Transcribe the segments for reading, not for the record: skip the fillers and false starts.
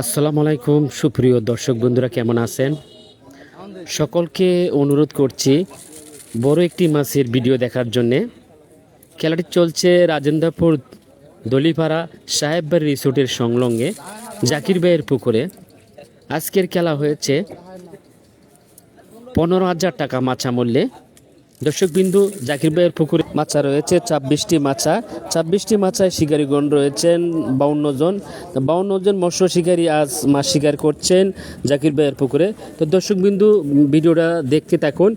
আসসালামু আলাইকুম সুপ্রিয় দর্শক বন্ধুরা, কেমন আছেন? সকলকে অনুরোধ করছি বড় একটি মাছের ভিডিও দেখার জন্যে। খেলাটি চলছে রাজেন্দ্রপুর দলিপাড়া সাহেববাড়ি রিসোর্টের সংলগ্নে জাকির ভাইয়ের পুকুরে। আজকের খেলা হয়েছে 15,000 টাকা মাছা মূল্যে। দর্শকবিন্দু, জাকির ভাইয়ের পুকুরে মাছা রয়েছে 26টি মাছা। 26টি মাছায় শিকারীগণ রয়েছেন 52 জন। 52 জন মৎস্য শিকারী আজ মাছ শিকার করছেন জাকির ভাইয়ের পুকুরে। তো দর্শকবিন্দু, ভিডিওটা দেখতে থাকুন।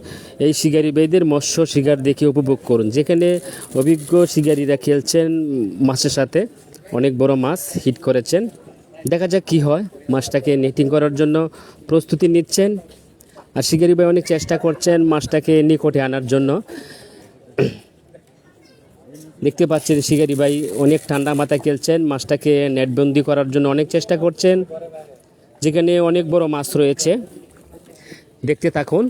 এই শিকারী ভাইদের মৎস্য শিকার দেখে উপভোগ করুন, যেখানে অভিজ্ঞ শিকারীরা খেলছেন মাছের সাথে। অনেক বড় মাছ হিট করেছেন। দেখা যাক কি হয়। মাছটাকে নেটিং করার জন্য প্রস্তুতি নিচ্ছেন, আর শিকারি ভাই অনেক চেষ্টা করছেন মাছটাকে নিকটে আনার জন্য। দেখতে পাচ্ছেন শিকারি ভাই অনেক ঠান্ডা মাথায় খেলছেন, মাছটাকে নেটবন্দি করার জন্য অনেক চেষ্টা করছেন, যেখানে অনেক বড় মাছ রয়েছে। দেখতে থাকুন।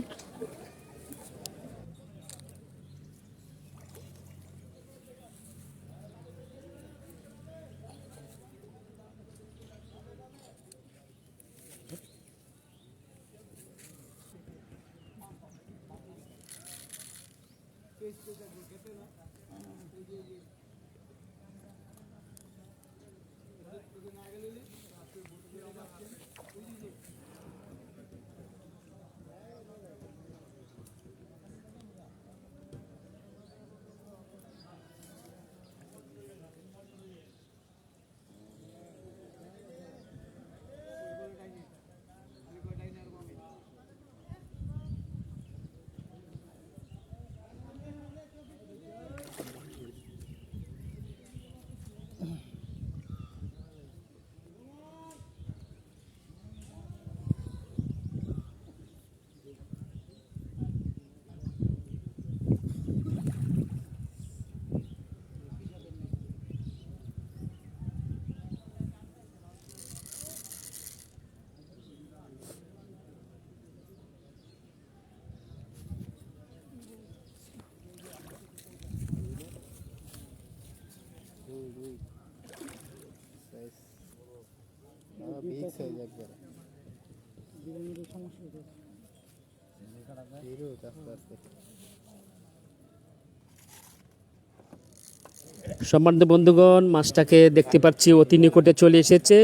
সম্মানিত বন্ধুগণ, মাছটাকে দেখতে পাচ্ছি অতি নিকটে চলে এসেছে।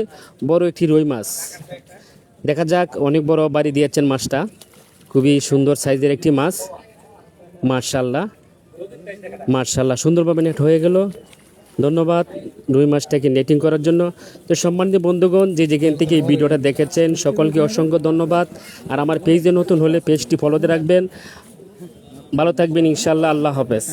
বড় একটি রুই মাছ। দেখা যাক, অনেক বড় বাড়ি দিয়েছেন মাছটা। খুবই সুন্দর সাইজের একটি মাছ। মার্শাল্লাহ মার্শাল্লাহ, সুন্দরভাবে নেট হয়ে গেল। ধন্যবাদ রুই মাছটাকে নেটিং করার জন্য। তো সম্মানিত বন্ধুগণ, যে যেখান থেকে এই ভিডিওটা দেখেছেন সকলকে অসংখ্য ধন্যবাদ। আর আমার পেজে নতুন হলে পেজটি ফলোতে রাখবেন। ভালো থাকবেন ইনশাল্লাহ। আল্লাহ হাফেজ।